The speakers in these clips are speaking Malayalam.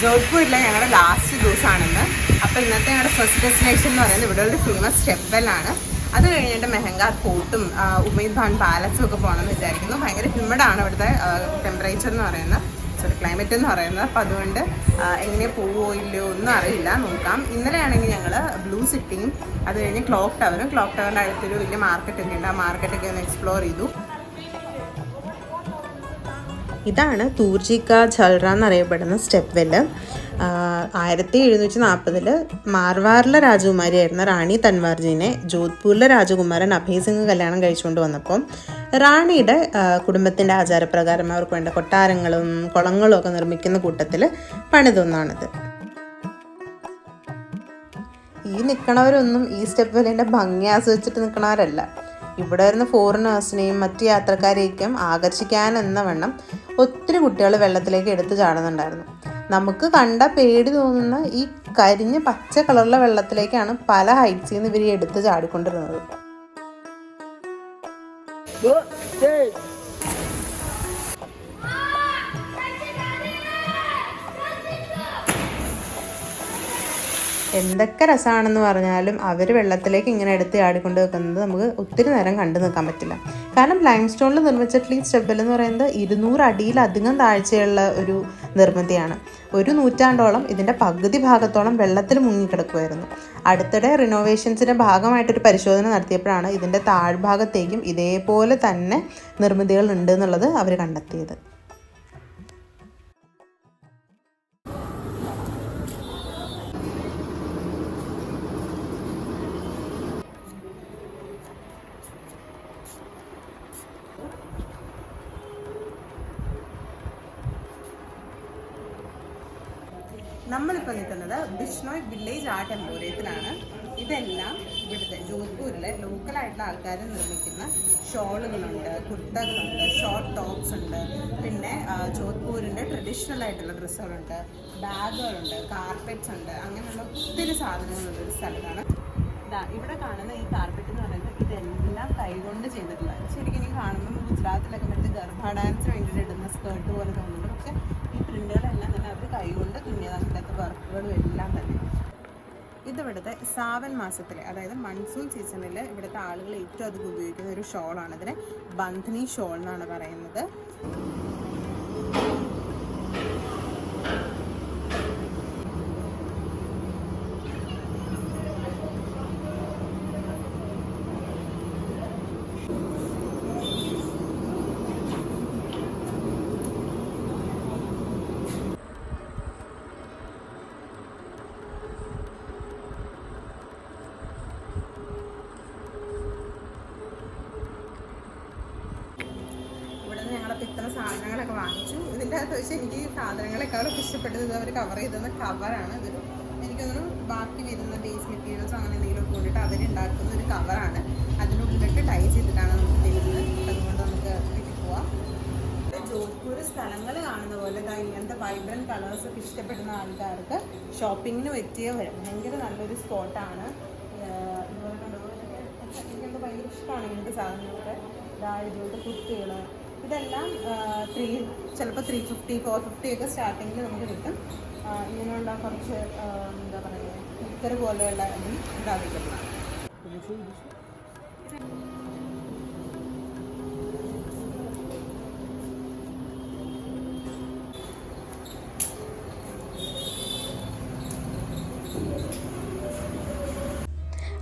ജോധ്പൂരിലെ ഞങ്ങളുടെ ലാസ്റ്റ് ദിവസമാണെന്ന്. അപ്പോൾ ഇന്നത്തെ ഞങ്ങളുടെ ഫസ്റ്റ് ഡെസ്റ്റിനേഷൻ എന്ന് പറയുന്നത് ഇവിടെ ഒരു ഫേമസ് സ്റ്റെപ്പ് വെല്ലാണ്. അത് കഴിഞ്ഞിട്ട് മെഹങ്കാർ ഫോർട്ടും ഉമൈദ് ഭവൻ പാലസും ഒക്കെ പോകണമെന്ന് വിചാരിക്കുന്നു. ഭയങ്കര ഹ്യൂമിഡാണ് ഇവിടുത്തെ ടെമ്പറേച്ചർ എന്ന് പറയുന്നത്, ക്ലൈമറ്റ് എന്ന് പറയുന്നത്. അപ്പോൾ അതുകൊണ്ട് എങ്ങനെ പോവോ ഇല്ലയോ ഒന്നും അറിയില്ല, നോക്കാം. ഇന്നലെയാണെങ്കിൽ ഞങ്ങൾ ബ്ലൂ സിറ്റിയും അത് കഴിഞ്ഞ് ക്ലോക്ക് ടവറിൻ്റെ അടുത്തൊരു വലിയ മാർക്കറ്റൊക്കെ ഉണ്ട്. ആ മാർക്കറ്റൊക്കെ ഒന്ന് എക്സ്പ്ലോർ ചെയ്തു. ഇതാണ് തൂർജിക്ക ഝൽറ എന്നറിയപ്പെടുന്ന സ്റ്റെപ്പ് വെല്ല്. 1740 മാർവാറിലെ രാജകുമാരിയായിരുന്ന റാണി തൻവാർജീനെ ജോധ്പൂരിലെ രാജകുമാരൻ അഭയ് സിംഗ് കല്യാണം കഴിച്ചുകൊണ്ട് വന്നപ്പോൾ റാണിയുടെ കുടുംബത്തിൻ്റെ ആചാരപ്രകാരം അവർക്ക് വേണ്ട കൊട്ടാരങ്ങളും കുളങ്ങളും ഒക്കെ നിർമ്മിക്കുന്ന കൂട്ടത്തിൽ പണിതൊന്നാണിത്. ഈ നിൽക്കണവരൊന്നും ഈ സ്റ്റെപ്പ് വെല്ലിൻ്റെ ഭംഗി ആസ്വദിച്ചിട്ട് നിൽക്കണവരല്ല. ഇവിടെ വരുന്ന ഫോറിനേഴ്സിനെയും മറ്റു യാത്രക്കാരെയൊക്കെയും ആകർഷിക്കാൻ എന്ന വണ്ണം ഒത്തിരി കുട്ടികൾ വെള്ളത്തിലേക്ക് എടുത്ത് ചാടുന്നുണ്ടായിരുന്നു. നമുക്ക് കണ്ട പേടി തോന്നുന്ന ഈ കരിഞ്ഞ പച്ച കളറുള്ള വെള്ളത്തിലേക്കാണ് പല ഹൈറ്റ്സിൽ നിന്ന് ഇവർ എടുത്ത് ചാടിക്കൊണ്ടിരുന്നത്. എന്തൊക്കെ രസമാണെന്ന് പറഞ്ഞാലും അവർ വെള്ളത്തിലേക്ക് ഇങ്ങനെ എടുത്ത് ചാടിക്കൊണ്ട് വെക്കുന്നത് നമുക്ക് ഒത്തിരി നേരം കണ്ടു നിൽക്കാൻ പറ്റില്ല. കാരണം ലൈം സ്റ്റോണിൽ നിർമ്മിച്ചിട്ടുള്ള ഈ സ്റ്റെപ്പ് വെൽ എന്ന് പറയുന്നത് 200 അടിയിലധികം താഴ്ചയുള്ള ഒരു നിർമ്മിതിയാണ്. ഒരു നൂറ്റാണ്ടോളം ഇതിൻ്റെ പകുതി ഭാഗത്തോളം വെള്ളത്തിൽ മുങ്ങിക്കിടക്കുമായിരുന്നു. അടുത്തിടെ റിനോവേഷൻസിൻ്റെ ഭാഗമായിട്ടൊരു പരിശോധന നടത്തിയപ്പോഴാണ് ഇതിൻ്റെ താഴ്ഭാഗത്തേക്കും ഇതേപോലെ തന്നെ നിർമ്മിതികൾ ഉണ്ട് എന്നുള്ളത് അവർ കണ്ടെത്തിയത്. നമ്മളിപ്പോൾ നിൽക്കുന്നത് ബിഷ്ണോയ് വില്ലേജ് ആർട്ട് എംപോറിയത്തിലാണ്. ഇതെല്ലാം ഇവിടുത്തെ ജോധ്പൂരിലെ ലോക്കലായിട്ടുള്ള ആൾക്കാർ നിർമ്മിക്കുന്ന ഷോളുകളുണ്ട്, കുർത്തകളുണ്ട്, ഷോർട്ട് ടോപ്സ് ഉണ്ട്, പിന്നെ ജോധ്പൂരിൻ്റെ ട്രഡീഷണൽ ആയിട്ടുള്ള ഡ്രസ്സുകളുണ്ട്, ബാഗുകളുണ്ട്, കാർപ്പറ്റ്സ് ഉണ്ട്, അങ്ങനെയുള്ള ഒത്തിരി സാധനങ്ങളുള്ള ഒരു സ്ഥലത്താണ്. ഇവിടെ കാണുന്ന ഈ കാർപ്പറ്റ് എന്ന് പറയുന്നത് ഇതെല്ലാം കൈകൊണ്ട് ചെയ്തിട്ടുള്ളത്. ശരിക്കും എനിക്ക് കാണുമ്പോൾ ഗുജറാത്തിലൊക്കെ മറ്റേ ഗർഭ ഡാൻസിന് വേണ്ടിയിട്ട് ഇടുന്ന സ്കേർട്ട് പോലെ തോന്നുന്നുണ്ട്. പക്ഷേ ഈ പ്രിൻ്റുകളെല്ലാം തന്നെ അവർ കൈകൊണ്ട് തുന്നിയതാണ്. ഇതിൻ്റെ വർക്കുകളും എല്ലാം തന്നെ. ഇതിവിടുത്തെ സാവൻ മാസത്തിലെ, അതായത് മൺസൂൺ സീസണിൽ ഇവിടുത്തെ ആളുകൾ ഏറ്റവും അധികം ഉപയോഗിക്കുന്ന ഒരു ഷോളാണ്. ഇതിനെ ബന്ധിനി ഷോൾ എന്നാണ് പറയുന്നത്. ഞങ്ങളപ്പോൾ ഇത്ര സാധനങ്ങളൊക്കെ വാങ്ങിച്ചു. ഇതിൻ്റെ അകത്ത് വെച്ച് എനിക്ക് സാധനങ്ങളെക്കാളൊക്കെ ഇഷ്ടപ്പെട്ടത് ഇത് അവർ കവർ ചെയ്തുന്ന കവറാണ്. ഇതൊരു എനിക്കൊന്നും ബാക്കി വരുന്ന ബേസ് മെറ്റീരിയൽസോ അങ്ങനെ എന്തെങ്കിലുമൊക്കെ കൊണ്ടിട്ട് അവരുണ്ടാക്കുന്ന ഒരു കവറാണ്. അതിനുള്ളിലിട്ട് ടൈ ചെയ്തിട്ടാണ് നമുക്ക് തരുന്നത്. അതുകൊണ്ട് നമുക്ക് വീട്ടിൽ പോവാം. ജോധ്പൂർ സ്ഥലങ്ങൾ കാണുന്ന പോലെ ഇങ്ങനത്തെ വൈബ്രൻറ്റ് കളേഴ്സൊക്കെ ഇഷ്ടപ്പെടുന്ന ആൾക്കാർക്ക് ഷോപ്പിങ്ങിന് പറ്റിയ ഭയങ്കര നല്ലൊരു സ്പോട്ടാണ്. ഇതുപോലെ കണ്ടുപോലെ എനിക്കെന്ത് ഭയങ്കര ഇഷ്ടമാണ് ഇങ്ങനത്തെ സാധനങ്ങളൊക്കെ. ഇതുപോലത്തെ കുട്ടികൾ ഇതെല്ലാം ചിലപ്പോൾ 350, 450 ഒക്കെ സ്റ്റാർട്ടിങ്ങിൽ നമുക്ക് കിട്ടും. ഇങ്ങനെയുള്ള കുറച്ച് എന്താ പറയുക കുക്കർ പോലെയുള്ള ഇതും ഇതാവിക്കലാണ്.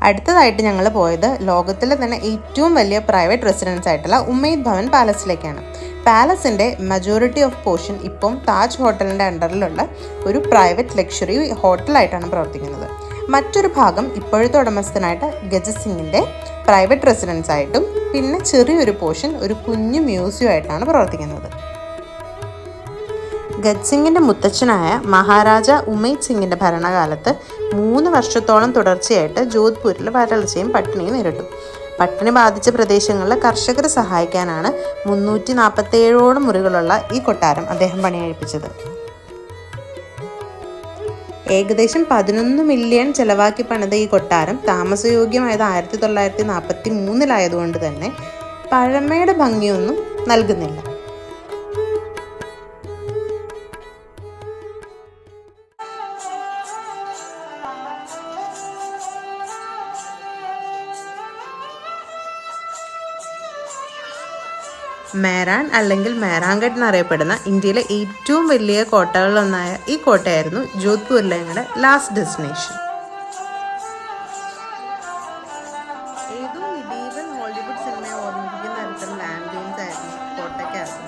അടുത്തതായിട്ട് ഞങ്ങൾ പോയത് ലോകത്തിലെ തന്നെ ഏറ്റവും വലിയ പ്രൈവറ്റ് റെസിഡൻസ് ആയിട്ടുള്ള ഉമൈദ് ഭവൻ പാലസിലേക്കാണ്. പാലസിൻ്റെ മജോറിറ്റി ഓഫ് പോർഷൻ ഇപ്പം താജ് ഹോട്ടലിൻ്റെ അണ്ടറിലുള്ള ഒരു പ്രൈവറ്റ് ലക്ഷറി ഹോട്ടലായിട്ടാണ് പ്രവർത്തിക്കുന്നത്. മറ്റൊരു ഭാഗം ഇപ്പോഴത്തെ ഉടമസ്ഥനായിട്ട് ഗജത് സിംഗിൻ്റെ പ്രൈവറ്റ് റെസിഡൻസ് ആയിട്ടും പിന്നെ ചെറിയൊരു പോർഷൻ ഒരു കുഞ്ഞു മ്യൂസിയം ആയിട്ടാണ് പ്രവർത്തിക്കുന്നത്. ഗജത് സിംഗിൻ്റെ മുത്തച്ഛനായ മഹാരാജ ഉമൈദ് സിംഗിൻ്റെ ഭരണകാലത്ത് 3 വർഷത്തോളം തുടർച്ചയായിട്ട് ജോധ്പൂരിൽ വരൾച്ചയും പട്ടിണിയും നേരിട്ടു. പട്ടിണി ബാധിച്ച പ്രദേശങ്ങളിലെ കർഷകരെ സഹായിക്കാനാണ് 347ഓളം മുറികളുള്ള ഈ കൊട്ടാരം അദ്ദേഹം പണികഴിപ്പിച്ചത്. ഏകദേശം 11 മില്യൺ ചെലവാക്കി പണിത ഈ കൊട്ടാരം താമസയോഗ്യമായത് 1943 തന്നെ പഴമയുടെ ഭംഗിയൊന്നും നൽകുന്നില്ല. മേരാൻ അല്ലെങ്കിൽ മേരാൻഗഡ് എന്നറിയപ്പെടുന്ന ഇന്ത്യയിലെ ഏറ്റവും വലിയ കോട്ടകളിലൊന്നായ ഈ കോട്ടയായിരുന്നു ജോധ്പൂരിലെ ഞങ്ങളുടെ ലാസ്റ്റ് ഡെസ്റ്റിനേഷൻ. ഏതോ മിഡീവൽ ഹോളിവുഡ് സിനിമയെ ഓർമ്മിപ്പിക്കുന്ന തരത്തിലുള്ള ആംബിയൻസ് ആയിരുന്നു കോട്ടയ്ക്കകത്ത്.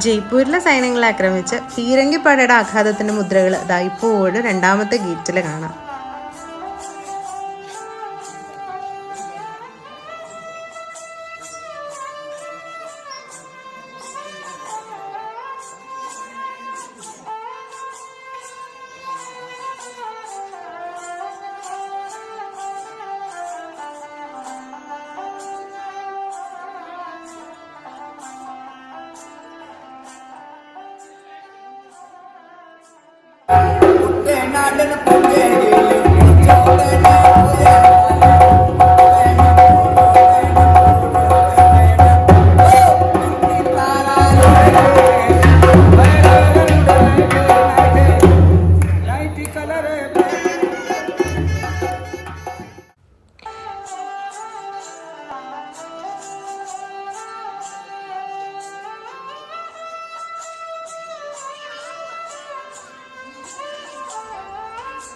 ജയ്പൂരിലെ സൈന്യങ്ങളെ ആക്രമിച്ച് പീരങ്കിപ്പടയുടെ ആഘാതത്തിന്റെ മുദ്രകൾ ഇപ്പോഴും രണ്ടാമത്തെ ഗേറ്റിൽ കാണാം.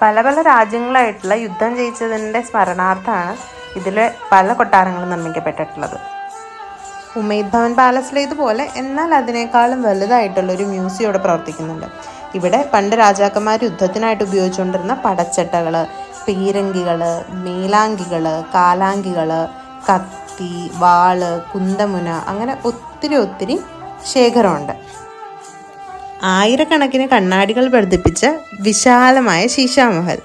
പല പല രാജ്യങ്ങളായിട്ടുള്ള യുദ്ധം ജയിച്ചതിൻ്റെ സ്മരണാർത്ഥമാണ് ഇതിൽ പല കൊട്ടാരങ്ങളും നിർമ്മിക്കപ്പെട്ടിട്ടുള്ളത്. ഉമൈദ് ഭവൻ പാലസിലേതുപോലെ എന്നാൽ അതിനേക്കാളും വലുതായിട്ടുള്ളൊരു മ്യൂസിയം ഇവിടെ പ്രവർത്തിക്കുന്നുണ്ട്. ഇവിടെ പണ്ട് രാജാക്കന്മാർ യുദ്ധത്തിനായിട്ട് ഉപയോഗിച്ചുകൊണ്ടിരുന്ന പടച്ചട്ടകൾ, പീരങ്കികൾ, മേലാങ്കികൾ, കാലാങ്കികൾ, കത്തി, വാള്, കുന്തമുന, അങ്ങനെ ഒത്തിരി ശേഖരമുണ്ട്. ആയിരക്കണക്കിന് കണ്ണാടികൾ ബന്ധിപ്പിച്ച വിശാലമായ ശീശാമഹൽ,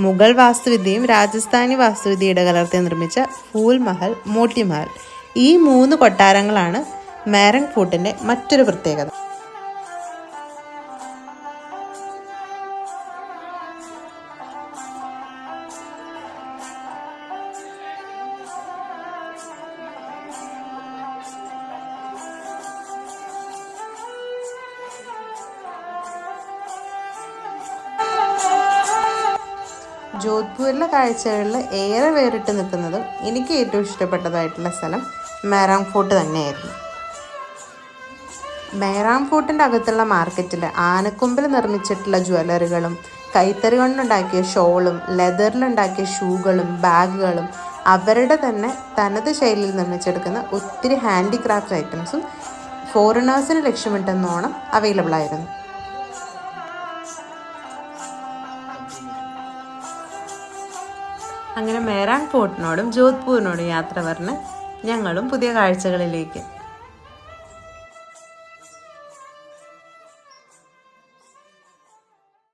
മുഗൾ വാസ്തുവിദ്യയും രാജസ്ഥാനി വാസ്തുവിദ്യ ഇടകലർത്തി നിർമ്മിച്ച ഫൂൽ മഹൽ, മോട്ടി മഹൽ, ഈ 3 കൊട്ടാരങ്ങളാണ് മേരംഗ് ഫോർട്ടിന്റെ മറ്റൊരു പ്രത്യേകത. ജോധ്പൂരിലെ കാഴ്ചകളിൽ ഏറെ വേറിട്ട് നിൽക്കുന്നതും എനിക്ക് ഏറ്റവും ഇഷ്ടപ്പെട്ടതായിട്ടുള്ള സ്ഥലം മേരാംഗ് ഫോർട്ട് തന്നെയായിരുന്നു. മേരാംഗ് ഫോർട്ടിൻ്റെ അകത്തുള്ള മാർക്കറ്റിൽ ആനക്കൊമ്പിൽ നിർമ്മിച്ചിട്ടുള്ള ജ്വല്ലറികളും കൈത്തറി കൊണ്ടുണ്ടാക്കിയ ഷോളും ലെതറിലുണ്ടാക്കിയ ഷൂകളും ബാഗുകളും അവരുടെ തന്നെ തനത് ശൈലിയിൽ നിർമ്മിച്ചെടുക്കുന്ന ഒത്തിരി ഹാൻഡിക്രാഫ്റ്റ് ഐറ്റംസും ഫോറിനേഴ്സിന് ലക്ഷ്യമിട്ടെന്നോണം അവൈലബിൾ ആയിരുന്നു. അങ്ങനെ മേരാംഗ് ഫോർട്ടിനോടും ജോധ്പൂരിനോടും യാത്ര പറഞ്ഞ് ഞങ്ങളും പുതിയ കാഴ്ചകളിലേക്ക്